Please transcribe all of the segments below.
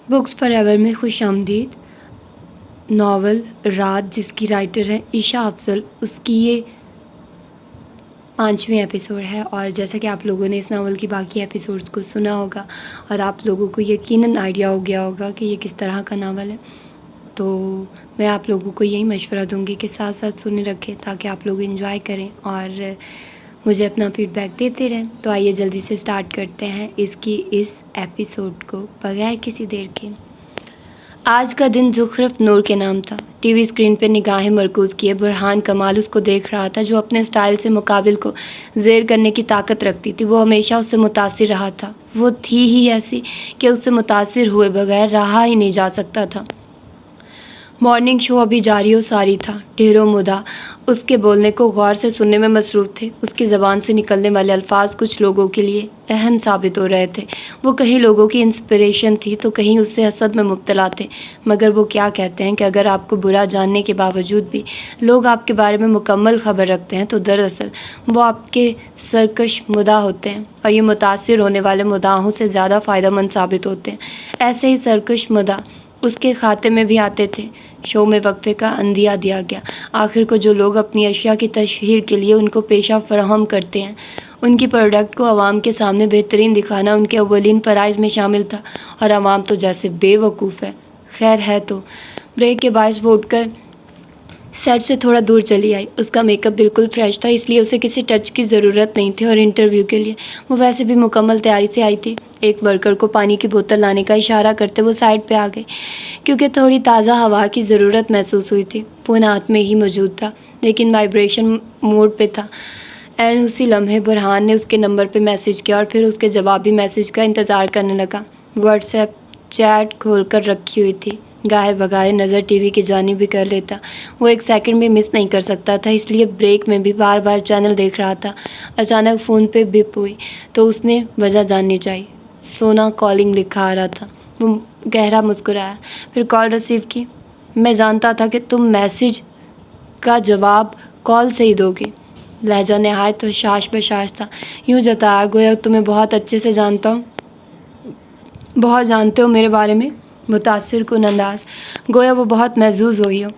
Books for ever میں خوش آمدید. ناول رات جس کی رائٹر ہیں عشاء افضل، اس کی یہ 5ویں ایپیسوڈ ہے. اور جیسا کہ آپ لوگوں نے اس ناول کی باقی ایپیسوڈز کو سنا ہوگا اور آپ لوگوں کو یقیناً آئیڈیا ہو گیا ہوگا کہ یہ کس طرح کا ناول ہے، تو میں آپ لوگوں کو یہی مشورہ دوں گی کہ ساتھ ساتھ سنے رکھیں تاکہ آپ لوگ انجوائے کریں اور مجھے اپنا فیڈ بیک دیتے رہیں. تو آئیے جلدی سے سٹارٹ کرتے ہیں اس ایپیسوڈ کو بغیر کسی دیر کے. آج کا دن زخرف نور کے نام تھا. ٹی وی اسکرین پہ نگاہیں مرکوز کیے برہان کمال اس کو دیکھ رہا تھا، جو اپنے سٹائل سے مقابل کو زیر کرنے کی طاقت رکھتی تھی. وہ ہمیشہ اس سے متاثر رہا تھا. وہ تھی ہی ایسی کہ اس سے متاثر ہوئے بغیر رہا ہی نہیں جا سکتا تھا. مارننگ شو ابھی جاری و ساری تھا. ڈھیروں مدعا اس کے بولنے کو غور سے سننے میں مصروف تھے. اس کی زبان سے نکلنے والے الفاظ کچھ لوگوں کے لیے اہم ثابت ہو رہے تھے. وہ کہیں لوگوں کی انسپریشن تھی تو کہیں اس سے حسد میں مبتلا تھے. مگر وہ کیا کہتے ہیں کہ اگر آپ کو برا جاننے کے باوجود بھی لوگ آپ کے بارے میں مکمل خبر رکھتے ہیں تو دراصل وہ آپ کے سرکش مدعا ہوتے ہیں، اور یہ متاثر ہونے والے مدعاؤں سے زیادہ فائدہ مند ثابت ہوتے ہیں. ایسے ہی سرکش مدعا اس کے کھاتے میں بھی آتے تھے. شو میں وقفے کا عندیہ دیا گیا. آخر کو جو لوگ اپنی اشیاء کی تشہیر کے لیے ان کو پیشہ فراہم کرتے ہیں، ان کی پروڈکٹ کو عوام کے سامنے بہترین دکھانا ان کے اولین فرائض میں شامل تھا. اور عوام تو جیسے بے وقوف ہے. خیر ہے تو بریک کے باعث وہ اٹھ کر سیٹ سے تھوڑا دور چلی آئی. اس کا میک اپ بالکل فریش تھا، اس لیے اسے کسی ٹچ کی ضرورت نہیں تھی، اور انٹرویو کے لیے وہ ویسے بھی مکمل تیاری سے آئی تھی. ایک ورکر کو پانی کی بوتل لانے کا اشارہ کرتے وہ سائڈ پہ آ گئی، کیونکہ تھوڑی تازہ ہوا کی ضرورت محسوس ہوئی تھی. فون ہاتھ میں ہی موجود تھا لیکن وائبریشن موڈ پہ تھا. عین اسی لمحے برہان نے اس کے نمبر پہ میسج کیا اور پھر اس کے جوابی میسج کا انتظار کرنے لگا. واٹس ایپ چیٹ کھول کر رکھی ہوئی تھی. گاہے بگاہے نظر ٹی وی کی جانب بھی کر لیتا. وہ ایک سیکنڈ بھی مس نہیں کر سکتا تھا، اس لیے بریک میں بھی بار بار چینل دیکھ رہا تھا. اچانک فون پہ بپ ہوئی تو اس نے وجہ جاننی چاہی. سونا کالنگ لکھا آ رہا تھا. وہ گہرا مسکرایا، پھر کال ریسیو کی. میں جانتا تھا کہ تم میسج کا جواب کال سے ہی دو گے. لہجہ نہایت تو شاش بشاش تھا. یوں جتایا گویا تمہیں بہت اچھے سے جانتا ہوں، بہت جانتے ہو میرے بارے میں. متاثر کن انداز، گویا وہ بہت محظوظ ہوئی ہو.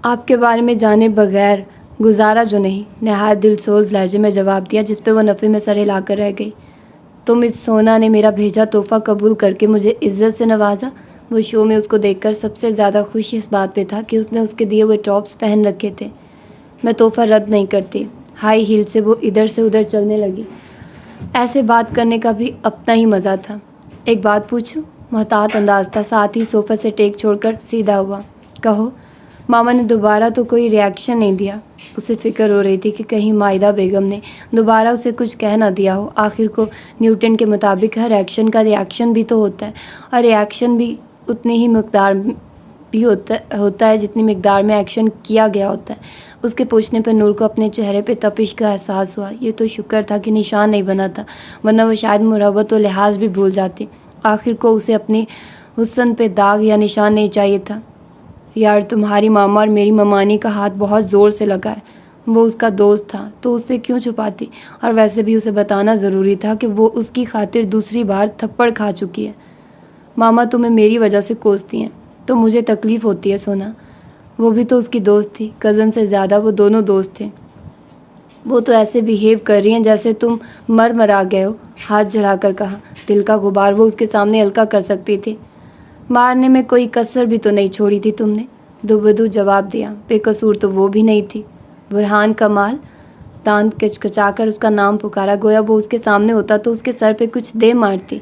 آپ کے بارے میں جانے بغیر گزارا جو نہیں. نہایت دل سوز لہجے میں جواب دیا، جس پہ وہ نفی میں سر ہلا کر رہ گئی. تم اس سونا نے میرا بھیجا تحفہ قبول کر کے مجھے عزت سے نوازا. وہ شو میں اس کو دیکھ کر سب سے زیادہ خوش اس بات پہ تھا کہ اس نے اس کے دیے ہوئے ٹاپس پہن رکھے تھے. میں تحفہ رد نہیں کرتی. ہائی ہیل سے وہ ادھر سے ادھر چلنے لگی. ایسے بات کرنے کا بھی اپنا ہی مزہ تھا. ایک بات پوچھوں؟ محتاط انداز تھا، ساتھ ہی صوفہ سے ٹیک چھوڑ کر سیدھا ہوا. کہو. ماما نے دوبارہ تو کوئی ریاکشن نہیں دیا. اسے فکر ہو رہی تھی کہ کہیں مائدہ بیگم نے دوبارہ اسے کچھ کہہ نہ دیا ہو. آخر کو نیوٹن کے مطابق ہر ایکشن کا ریاکشن بھی تو ہوتا ہے، اور ریاکشن بھی اتنی ہی مقدار بھی ہوتا ہے جتنی مقدار میں ایکشن کیا گیا ہوتا ہے. اس کے پوچھنے پر نور کو اپنے چہرے پہ تپش کا احساس ہوا. یہ تو شکر تھا کہ نشان نہیں بنا تھا، ورنہ وہ شاید مربت و لحاظ بھی بھول جاتی. آخر کو اسے اپنی حسن پہ داغ یا نشان نہیں چاہیے تھا. یار تمہاری ماما اور میری ممانی کا ہاتھ بہت زور سے لگا ہے. وہ اس کا دوست تھا تو اس سے کیوں چھپاتی؟ اور ویسے بھی اسے بتانا ضروری تھا کہ وہ اس کی خاطر دوسری بار تھپڑ کھا چکی ہے. ماما تمہیں میری وجہ سے کوستی ہیں تو مجھے تکلیف ہوتی ہے سونا. وہ بھی تو اس کی دوست تھی، کزن سے زیادہ وہ دونوں دوست تھے. وہ تو ایسے بیہیو کر رہی ہیں جیسے تم مرا گئے ہو. ہاتھ جھلا کر کہا. دل کا غبار وہ اس کے سامنے ہلکا کر سکتی تھی. مارنے میں کوئی کسر بھی تو نہیں چھوڑی تھی تم نے. دوبدو جواب دیا. بے قصور تو وہ بھی نہیں تھی. برہان کمال. دانت کچکچا کر اس کا نام پکارا، گویا وہ اس کے سامنے ہوتا تو اس کے سر پہ کچھ دے مارتی.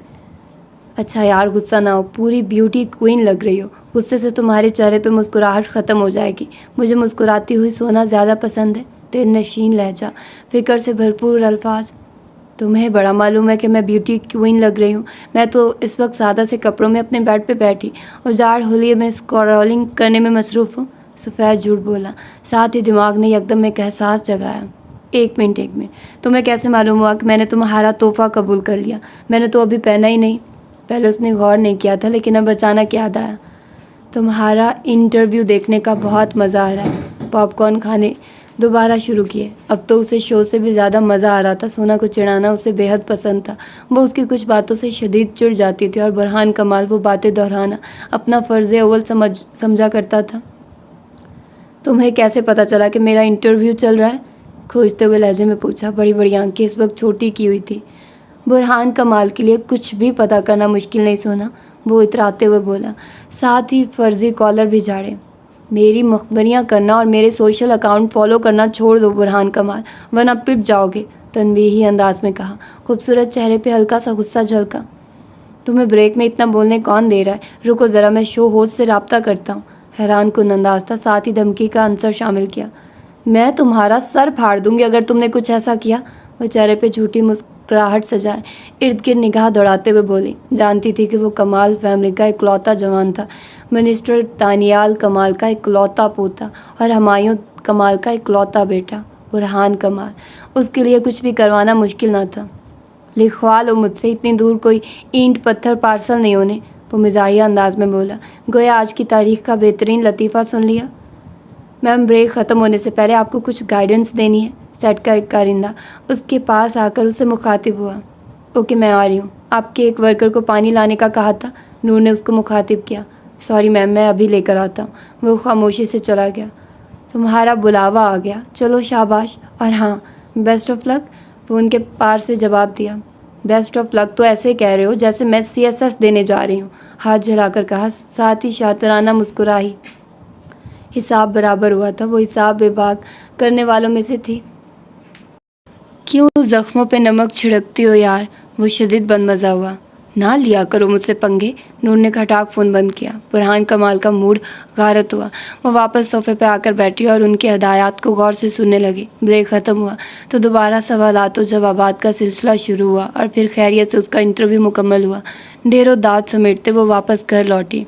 اچھا یار غصہ نہ ہو، پوری بیوٹی کوئن لگ رہی ہو. غصے سے تمہارے چہرے پہ مسکراہٹ ختم ہو جائے گی. مجھے مسکراتی ہوئی سونا زیادہ پسند ہے. دل نشین لہجہ، فکر سے بھرپور الفاظ. تمہیں بڑا معلوم ہے کہ میں بیوٹی کوئن لگ رہی ہوں. میں تو اس وقت سادہ سے کپڑوں میں اپنے بیڈ پہ بیٹھی اجاڑ ہولیے میں اسکرولنگ کرنے میں مصروف ہوں. سفید جھوٹ بولا، ساتھ ہی دماغ نے یکدم ایک احساس جگایا. ایک منٹ تمہیں کیسے معلوم ہوا کہ میں نے تمہارا تحفہ قبول کر لیا؟ میں نے تو ابھی پہنا ہی نہیں. پہلے اس نے غور نہیں کیا تھا لیکن اب اچانک یاد آیا. تمہارا انٹرویو دیکھنے کا بہت مزہ آ رہا ہے. پاپ کارن کھانے دوبارہ شروع کیے۔ اب تو اسے شو سے بھی زیادہ مزہ آ رہا تھا۔ سونا کو چڑھانا اسے بے حد پسند تھا۔ وہ اس کی کچھ باتوں سے شدید چڑ جاتی تھی اور برہان کمال وہ باتیں دہرانا اپنا فرض اول سمجھا کرتا تھا۔ تمہیں کیسے پتہ چلا کہ میرا انٹرویو چل رہا ہے؟ کھوجتے ہوئے لہجے میں پوچھا۔ بڑی بڑی آنکھیں اس وقت چھوٹی کی ہوئی تھی۔ برہان کمال کے لیے کچھ بھی پتہ کرنا مشکل نہیں سونا، وہ اتراتے ہوئے بولا، ساتھ ہی فرضی کالر بھی جھاڑے۔ میری مخبریاں کرنا اور میرے سوشل اکاؤنٹ فالو کرنا چھوڑ دو برہان کمال، ورنہ پٹ جاؤ گے، تنبیہی انداز میں کہا۔ خوبصورت چہرے پہ ہلکا سا غصہ جھلکا۔ تمہیں بریک میں اتنا بولنے کون دے رہا ہے؟ رکو ذرا، میں شو ہوسٹ سے رابطہ کرتا ہوں۔ حیران کن انداز تھا، ساتھ ہی دھمکی کا عنصر شامل کیا۔ میں تمہارا سر پھاڑ دوں گی اگر تم نے کچھ ایسا کیا۔ وہ چہرے پہ جھوٹی مسکراہٹ سجائے ارد گرد نگاہ دوڑاتے ہوئے بولی۔ جانتی تھی کہ وہ کمال فیملی کا اکلوتا جوان تھا، منسٹر دانیال کمال کا اکلوتا پوتا اور ہمایوں کمال کا اکلوتا بیٹا برہان کمال۔ اس کے لیے کچھ بھی کروانا مشکل نہ تھا۔ لکھوا لو مجھ سے، اتنی دور کوئی اینٹ پتھر پارسل نہیں ہونے، وہ مزاحیہ انداز میں بولا، گویا آج کی تاریخ کا بہترین لطیفہ سن لیا۔ میم، بریک ختم ہونے سے پہلے آپ کو کچھ گائیڈنس دینی ہے۔ سیٹ کا ایک کارندہ اس کے پاس آ کر اس سے مخاطب ہوا۔ اوکے، میں آ رہی ہوں۔ آپ کے ایک ورکر کو پانی لانے کا کہا تھا، نور نے اس کو مخاطب کیا۔ سوری میم، میں ابھی لے کر آتا ہوں۔ وہ خاموشی سے چلا گیا۔ تمہارا بلاوا آ گیا، چلو شاباش، اور ہاں، بیسٹ آف لک، وہ ان کے پار سے جواب دیا۔ بیسٹ آف لک تو ایسے کہہ رہے ہو جیسے میں CSS دینے جا رہی ہوں، ہاتھ جھلا کر کہا، ساتھ ہی شاطرانہ مسکرائی۔ حساب برابر ہوا تھا، وہ حساب بے باک کرنے والوں میں سے تھی۔ کیوں زخموں پہ نمک چھڑکتی ہو یار؟ وہ شدید بد مزہ ہوا۔ نہ لیا کرو مجھ سے پنگے، نور نے کھٹاک فون بند کیا۔ برہان کمال کا موڈ غارت ہوا۔ وہ واپس صوفے پہ آ کر بیٹھی اور ان کے ہدایات کو غور سے سننے لگی۔ بریک ختم ہوا تو دوبارہ سوالات و جوابات کا سلسلہ شروع ہوا اور پھر خیریت سے اس کا انٹرویو مکمل ہوا۔ ڈیر و داد سمیٹتے وہ واپس گھر لوٹی۔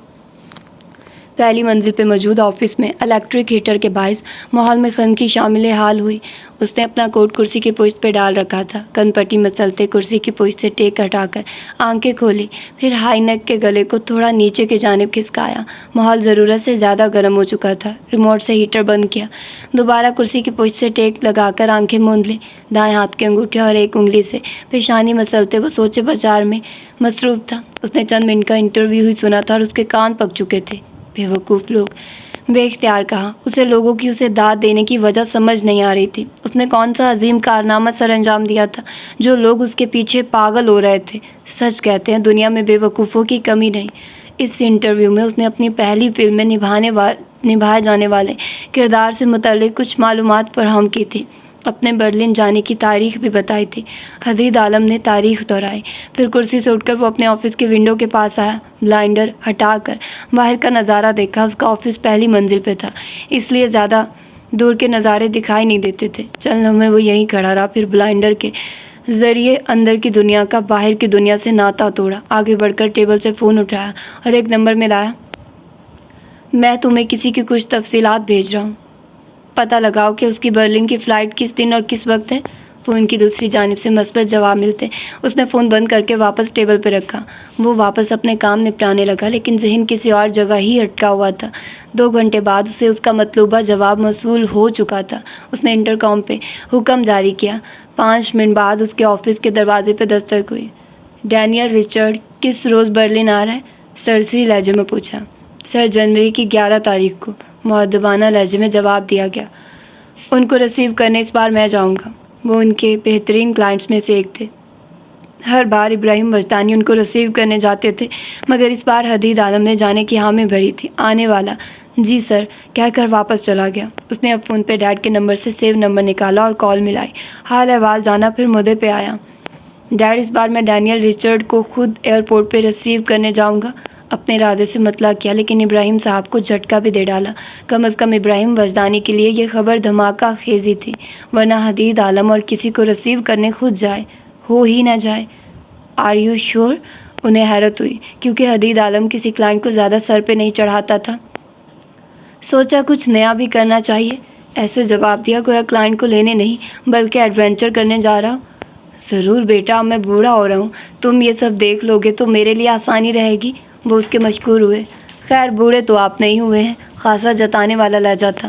پہلی منزل پہ موجود آفس میں الیکٹرک ہیٹر کے باعث ماحول میں خنقی شامل حال ہوئی۔ اس نے اپنا کوٹ کرسی کی پشت پہ ڈال رکھا تھا۔ کن پٹی مسلتے کرسی کی پشت سے ٹیک ہٹا کر آنکھیں کھولی، پھر ہائی نیک کے گلے کو تھوڑا نیچے کی جانب کھسکایا۔ ماحول ضرورت سے زیادہ گرم ہو چکا تھا۔ ریموٹ سے ہیٹر بند کیا۔ دوبارہ کرسی کی پشت سے ٹیک لگا کر آنکھیں موند لی۔ دائیں ہاتھ کے انگوٹھے اور ایک انگلی سے پیشانی مسلتے وہ سوچے بچار میں مصروف تھا۔ اس نے چند منٹ کا انٹرویو ہی سنا تھا اور اس کے کان پک چکے تھے۔ بے وقوف لوگ، بے اختیار کہا۔ اسے لوگوں کی اسے داد دینے کی وجہ سمجھ نہیں آ رہی تھی۔ اس نے کون سا عظیم کارنامہ سر انجام دیا تھا جو لوگ اس کے پیچھے پاگل ہو رہے تھے؟ سچ کہتے ہیں دنیا میں بے وقوفوں کی کمی نہیں۔ اس انٹرویو میں اس نے اپنی پہلی فلم میں نبھائے جانے والے کردار سے متعلق کچھ معلومات فراہم کی تھی۔ اپنے برلن جانے کی تاریخ بھی بتائی تھی۔ حدید عالم نے تاریخ دہرائی۔ پھر کرسی سے اٹھ کر وہ اپنے آفس کے ونڈو کے پاس آیا۔ بلائنڈر ہٹا کر باہر کا نظارہ دیکھا۔ اس کا آفس پہلی منزل پہ تھا، اس لیے زیادہ دور کے نظارے دکھائی نہیں دیتے تھے۔ چند لمحے وہ یہیں کھڑا رہا، پھر بلائنڈر کے ذریعے اندر کی دنیا کا باہر کی دنیا سے ناطا توڑا۔ آگے بڑھ کر ٹیبل سے فون اٹھایا اور ایک نمبر میں لایا۔ میں تمہیں کسی کی کچھ تفصیلات بھیج رہا ہوں، پتہ لگاؤ کہ اس کی برلن کی فلائٹ کس دن اور کس وقت ہے۔ فون کی دوسری جانب سے مثبت جواب ملتے اس نے فون بند کر کے واپس ٹیبل پہ رکھا۔ وہ واپس اپنے کام نپٹانے لگا، لیکن ذہن کسی اور جگہ ہی اٹکا ہوا تھا۔ 2 گھنٹے بعد اسے اس کا مطلوبہ جواب موصول ہو چکا تھا۔ اس نے انٹرکام پہ حکم جاری کیا۔ 5 منٹ بعد اس کے آفس کے دروازے پہ دستک ہوئی۔ ڈینیل رچرڈ کس روز برلن آ رہا ہے؟ سرسری لہجے میں پوچھا۔ سر، جنوری کی 11 تاریخ کو، مؤدبانہ لہجے میں جواب دیا گیا۔ ان کو ریسیو کرنے اس بار میں جاؤں گا۔ وہ ان کے بہترین کلائنٹس میں سے ایک تھے۔ ہر بار ابراہیم وجدانی ان کو ریسیو کرنے جاتے تھے، مگر اس بار حدید عالم نے جانے کی حامی بھری تھی۔ آنے والا، جی سر، کہہ کر واپس چلا گیا۔ اس نے اب فون پہ ڈیڈ کے نمبر سے سیو نمبر نکالا اور کال ملائی۔ حال احوال جانا، پھر مدعے پہ آیا۔ ڈیڈ، اس بار میں ڈینیل رچرڈ کو خود ایئرپورٹ پہ ریسیو کرنے جاؤں گا۔ اپنے ارادے سے مطلع کیا، لیکن ابراہیم صاحب کو جھٹکا بھی دے ڈالا۔ کم از کم ابراہیم وجدانی کے لیے یہ خبر دھماکہ خیزی تھی، ورنہ حدید عالم اور کسی کو ریسیو کرنے خود جائے، ہو ہی نہ جائے۔ Are you sure? انہیں حیرت ہوئی، کیونکہ حدید عالم کسی کلائنٹ کو زیادہ سر پہ نہیں چڑھاتا تھا۔ سوچا کچھ نیا بھی کرنا چاہیے۔ ایسے جواب دیا گویا کلائنٹ کو لینے نہیں بلکہ ایڈونچر کرنے جا رہا ہو۔ ضرور بیٹا، اب میں بوڑھا ہو رہا ہوں، تم یہ سب دیکھ لو گے تو میرے لیے آسانی رہے گی۔ وہ اس کے مشکور ہوئے۔ خیر، بوڑھے تو آپ نہیں ہوئے ہیں، خاصا جتانے والا لہجہ تھا۔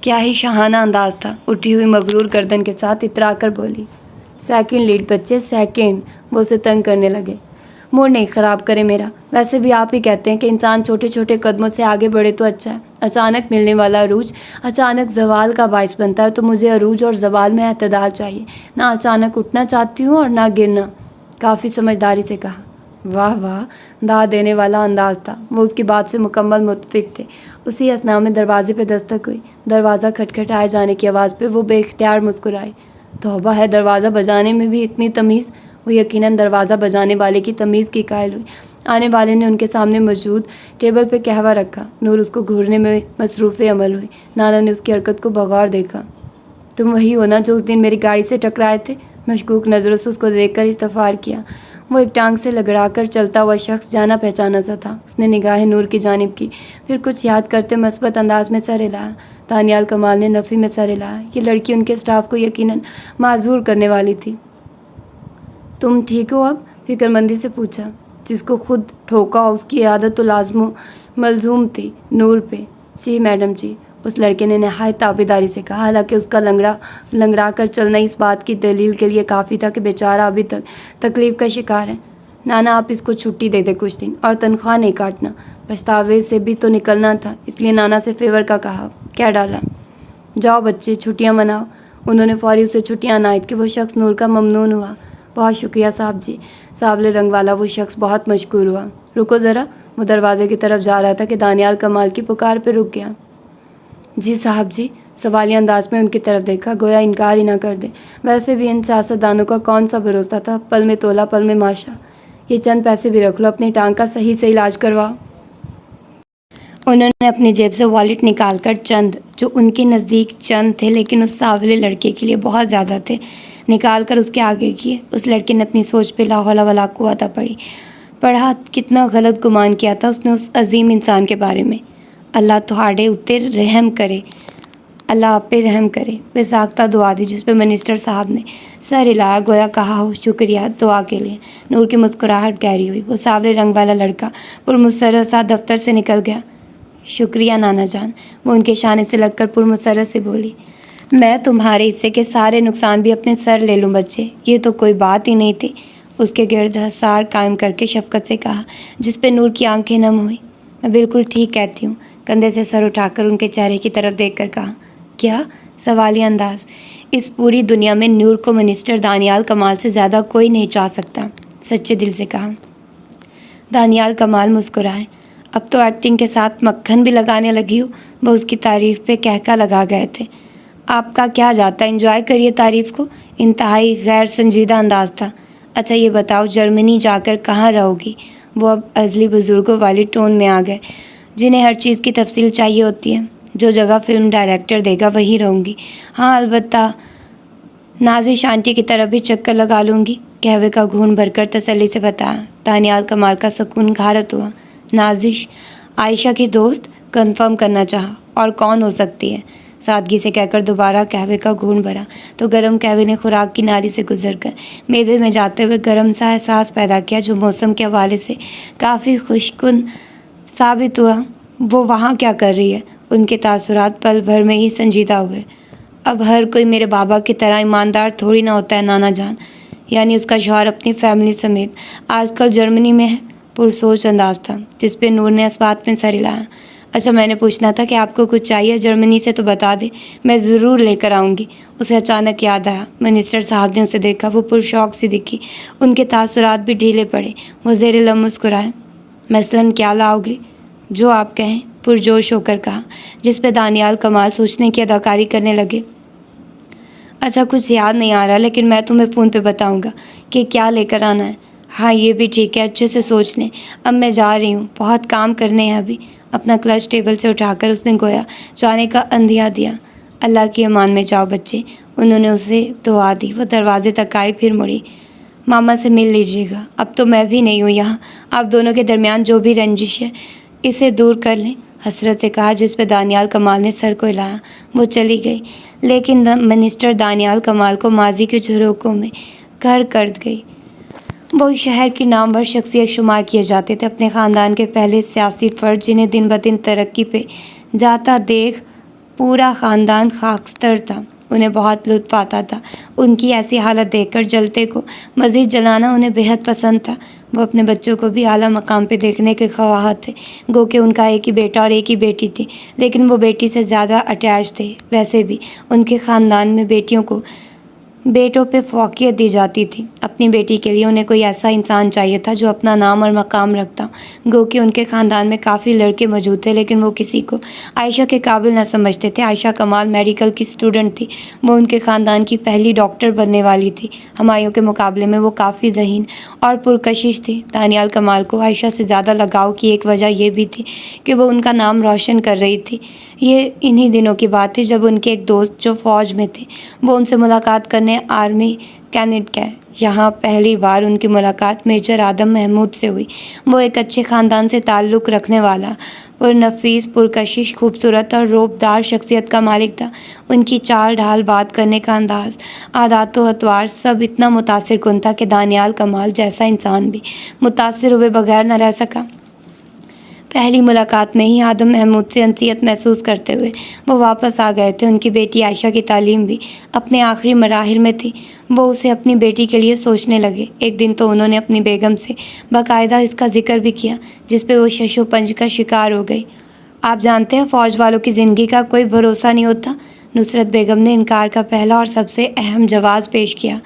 کیا ہی شاہانہ انداز تھا۔ اٹھی ہوئی مغرور گردن کے ساتھ اترا کر بولی، سیکنڈ لیڈ بچے سیکنڈ۔ وہ اسے تنگ کرنے لگے۔ موڈ نہیں خراب کرے میرا، ویسے بھی آپ ہی کہتے ہیں کہ انسان چھوٹے چھوٹے قدموں سے آگے بڑھے تو اچھا ہے۔ اچانک ملنے والا عروج اچانک زوال کا باعث بنتا ہے، تو مجھے عروج اور زوال میں اعتدال چاہیے، نہ اچانک اٹھنا چاہتی ہوں اور نہ گرنا۔ کافی سمجھداری سے کہا۔ واہ واہ، داد دینے والا انداز تھا۔ وہ اس کی بات سے مکمل متفق تھے۔ اسی اثنا میں دروازے پہ دستک ہوئی۔ دروازہ کھٹکھٹائے جانے کی آواز پہ وہ بے اختیار مسکرائی۔ توبہ ہے، دروازہ بجانے میں بھی اتنی تمیز! وہ یقیناً دروازہ بجانے والے کی تمیز کی قائل ہوئی۔ آنے والے نے ان کے سامنے موجود ٹیبل پہ قہوہ رکھا۔ نور اس کو گھورنے میں مصروف عمل ہوئی۔ نانا نے اس کی حرکت کو بغور دیکھا۔ تم وہی ہو نا جو اس دن میری گاڑی سے ٹکرائے تھے؟ مشکوک نظروں سے اس کو دیکھ کر استفسار کیا۔ وہ ایک ٹانگ سے لگڑا کر چلتا ہوا شخص جانا پہچانا سا تھا۔ اس نے نگاہیں نور کی جانب کی، پھر کچھ یاد کرتے مثبت انداز میں سر ہلایا۔ دانیال کمال نے نفی میں سر ہلایا۔ یہ لڑکی ان کے اسٹاف کو یقیناً معذور کرنے والی تھی۔ تم ٹھیک ہو اب؟ فکر مندی سے پوچھا۔ جس کو خود ٹھوکا ہو اس کی عادت تو لازم و ملزوم تھی نور پہ۔ جی میڈم جی، اس لڑکے نے نہایت تابعداری سے کہا، حالانکہ اس کا لنگڑا کر چلنا اس بات کی دلیل کے لیے کافی تھا کہ بیچارہ ابھی تک تکلیف کا شکار ہے۔ نانا آپ اس کو چھٹی دے دے کچھ دن، اور تنخواہ نہیں کاٹنا۔ پچھتاوے سے بھی تو نکلنا تھا، اس لیے نانا سے فیور کا کہا۔ کیا ڈالا؟ جاؤ بچے چھٹیاں مناؤ۔ انہوں نے فوری اسے چھٹیاں عنایت کی۔ وہ شخص نور کا ممنون ہوا۔ بہت شکریہ صاحب جی۔ سانولے رنگ والا وہ شخص بہت مشکور ہوا۔ رکو ذرا۔ وہ دروازے کی طرف جا رہا تھا کہ دانیال کمال کی پکار پہ رک گیا۔ جی صاحب جی، سوالیہ انداز میں ان کی طرف دیکھا، گویا انکار ہی نہ کر دے۔ ویسے بھی ان سیاستدانوں کا کون سا بھروسہ تھا، پل میں تولا پل میں ماشا۔ یہ چند پیسے بھی رکھ لو، اپنی ٹانگ کا صحیح سے علاج کرواؤ۔ انہوں نے اپنی جیب سے والیٹ نکال کر چند، جو ان کے نزدیک چند تھے لیکن اس سانولے لڑکے کے لیے بہت زیادہ تھے، نکال کر اس کے آگے کیے۔ اس لڑکے نے اپنی سوچ پہ لا حول ولا قوت پڑھا کتنا غلط گمان کیا تھا اس نے اس عظیم انسان کے بارے میں۔ اللہ تہاڑے اتے رحم کرے، اللہ آپ پہ رحم کرے۔ وہ ساختہ دعا دی جس پہ منسٹر صاحب نے سر ہلایا، گویا کہا ہو شکریہ دعا کے لیے۔ نور کی مسکراہٹ گہری ہوئی۔ وہ سانولے رنگ والا لڑکا پرمسرت سا دفتر سے نکل گیا۔ شکریہ نانا جان، وہ ان کے شانے سے لگ کر پرمسرت سے بولی۔ میں تمہارے حصے کے سارے نقصان بھی اپنے سر لے لوں بچے، یہ تو کوئی بات ہی نہیں تھی۔ اس کے گرد حصار قائم کر کے شفقت سے کہا، جس پہ نور کی آنکھیں نم ہوئی۔ میں بالکل ٹھیک کہتی ہوں۔ کندھے سے سر اٹھا کر ان کے چہرے کی طرف دیکھ کر کہا۔ کیا؟ سوالیہ انداز۔ اس پوری دنیا میں نور کو منسٹر دانیال کمال سے زیادہ کوئی نہیں چاہ سکتا، سچے دل سے کہا۔ دانیال کمال مسکرائے۔ اب تو ایکٹنگ کے ساتھ مکھن بھی لگانے لگی ہو۔ وہ اس کی تعریف پہ کہکا لگا گئے تھے۔ آپ کا کیا جاتا ہے، انجوائے کریے تعریف کو۔ انتہائی غیر سنجیدہ انداز تھا۔ اچھا یہ بتاؤ، جرمنی جا کر کہاں رہو گی؟ وہ اب ازلی بزرگوں والی ٹون میں آ گئے، جنہیں ہر چیز کی تفصیل چاہیے ہوتی ہے۔ جو جگہ فلم ڈائریکٹر دے گا وہیں رہوں گی۔ ہاں البتہ نازش آنٹی کی طرف بھی چکر لگا لوں گی، قہوے کا گھون بھر کر تسلی سے بتایا۔ دانیال کمال کا سکون غارت ہوا۔ نازش؟ عائشہ کی دوست؟ کنفرم کرنا چاہا۔ اور کون ہو سکتی ہے؟ سادگی سے کہہ کر دوبارہ قہوے کا گھون بھرا تو گرم قہوے نے خوراک کی نالی سے گزر کر معدے میں جاتے ہوئے گرم سا احساس پیدا کیا، جو موسم کے حوالے سے کافی خوشکن ثابت ہوا۔ وہ وہاں کیا کر رہی ہے؟ ان کے تاثرات پل بھر میں ہی سنجیدہ ہوئے۔ اب ہر کوئی میرے بابا کی طرح ایماندار تھوڑی نہ ہوتا ہے نانا جان، یعنی اس کا شوہر اپنی فیملی سمیت آج کل جرمنی میں ہے۔ پرسوچ انداز تھا جس پہ نور نے اس بات میں سر ہلایا۔ اچھا میں نے پوچھنا تھا کہ آپ کو کچھ چاہیے جرمنی سے تو بتا دیں، میں ضرور لے کر آؤں گی۔ اسے اچانک یاد آیا، منسٹر صاحب نے اسے دیکھا۔ وہ پرشوق سی دکھی، ان کے تاثرات بھی ڈھیلے پڑے۔ وہ زیر لب مسکرائے۔ مثلاً کیا لاؤ گے؟ جو آپ کہیں، پرجوش ہو کر کہا، جس پہ دانیال کمال سوچنے کی اداکاری کرنے لگے۔ اچھا کچھ یاد نہیں آ رہا، لیکن میں تمہیں فون پہ بتاؤں گا کہ کیا لے کر آنا ہے۔ ہاں یہ بھی ٹھیک ہے، اچھے سے سوچ لیں۔ اب میں جا رہی ہوں، بہت کام کرنے ہیں ابھی۔ اپنا کلچ ٹیبل سے اٹھا کر اس نے گویا جانے کا اندھیا دیا۔ اللہ کی امان میں جاؤ بچے، انہوں نے اسے دعا دی۔ وہ دروازے تک آئی، پھر مڑی۔ ماما سے مل لیجیے گا، اب تو میں بھی نہیں ہوں یہاں۔ آپ دونوں کے درمیان جو بھی رنجش ہے اسے دور کر لیں، حسرت سے کہا، جس پہ دانیال کمال نے سر کو ہلایا۔ وہ چلی گئی، لیکن منسٹر دانیال کمال کو ماضی کے جھروکوں میں گھر کر گئی۔ وہ شہر کی نامور شخصیت شمار کیے جاتے تھے۔ اپنے خاندان کے پہلے سیاسی فرد جنہیں دن بدن ترقی پہ جاتا دیکھ پورا خاندان خاکستر تھا۔ انہیں بہت لطف آتا تھا۔ ان کی ایسی حالت دیکھ کر جلتے کو مزید جلانا انہیں بیحد پسند تھا۔ وہ اپنے بچوں کو بھی اعلیٰ مقام پہ دیکھنے کے خواہاں تھے۔ گو کہ ان کا ایک ہی بیٹا اور ایک ہی بیٹی تھی، لیکن وہ بیٹی سے زیادہ اٹیچ تھے۔ ویسے بھی ان کے خاندان میں بیٹوں پہ فوقیت دی جاتی تھی۔ اپنی بیٹی کے لیے انہیں کوئی ایسا انسان چاہیے تھا جو اپنا نام اور مقام رکھتا۔ گو کہ ان کے خاندان میں کافی لڑکے موجود تھے، لیکن وہ کسی کو عائشہ کے قابل نہ سمجھتے تھے۔ عائشہ کمال میڈیکل کی اسٹوڈنٹ تھی۔ وہ ان کے خاندان کی پہلی ڈاکٹر بننے والی تھی۔ ہمایوں کے مقابلے میں وہ کافی ذہین اور پرکشش تھی۔ دانیال کمال کو عائشہ سے زیادہ لگاؤ کی ایک وجہ یہ بھی تھی کہ وہ ان کا نام روشن کر رہی تھی۔ یہ انہی دنوں کی بات تھی جب ان کے ایک دوست جو فوج میں تھے، وہ ان سے ملاقات کرنے آرمی کینیڈ گئے۔ یہاں پہلی بار ان کی ملاقات میجر آدم محمود سے ہوئی۔ وہ ایک اچھے خاندان سے تعلق رکھنے والا، پرنفیس، پرکشش، خوبصورت اور رعبدار شخصیت کا مالک تھا۔ ان کی چال ڈھال، بات کرنے کا انداز، عادات و اطوار سب اتنا متاثر کن تھا کہ دانیال کمال جیسا انسان بھی متاثر ہوئے بغیر نہ رہ سکا۔ پہلی ملاقات میں ہی آدم محمود سے انسیت محسوس کرتے ہوئے وہ واپس آ گئے تھے۔ ان کی بیٹی عائشہ کی تعلیم بھی اپنے آخری مراحل میں تھی۔ وہ اسے اپنی بیٹی کے لیے سوچنے لگے۔ ایک دن تو انہوں نے اپنی بیگم سے باقاعدہ اس کا ذکر بھی کیا، جس پہ وہ شش و پنج کا شکار ہو گئی۔ آپ جانتے ہیں فوج والوں کی زندگی کا کوئی بھروسہ نہیں ہوتا۔ نصرت بیگم نے انکار کا پہلا اور سب سے اہم جواز پیش کیا۔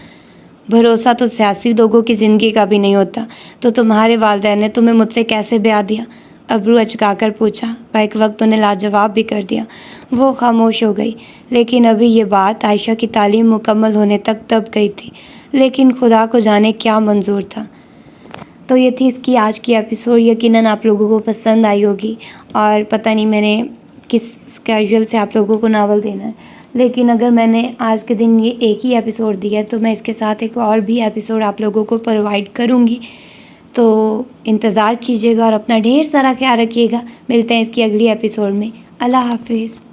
بھروسہ تو سیاسی لوگوں کی زندگی کا بھی نہیں ہوتا۔ تو تمہارے والدین نے تمہیں مجھ سے کیسے بیاہ دیا؟ ابرو اچکا کر پوچھا۔ بیک وقت انہیں لاجواب بھی کر دیا۔ وہ خاموش ہو گئی۔ لیکن ابھی یہ بات عائشہ کی تعلیم مکمل ہونے تک دب گئی تھی، لیکن خدا کو جانے کیا منظور تھا۔ تو یہ تھی اس کی آج کی ایپیسوڈ۔ یقیناً آپ لوگوں کو پسند آئی ہوگی، اور پتہ نہیں میں نے کس کیجول سے آپ لوگوں کو ناول دینا ہے، لیکن اگر میں نے آج کے دن یہ ایک ہی ایپیسوڈ دیا ہے تو میں اس کے ساتھ ایک اور بھی ایپیسوڈ آپ لوگوں کو پرووائڈ کروں گی۔ تو انتظار کیجیے گا اور اپنا ڈھیر سارا خیال رکھیے گا۔ ملتے ہیں اس کی اگلی ایپیسوڈ میں۔ اللہ حافظ۔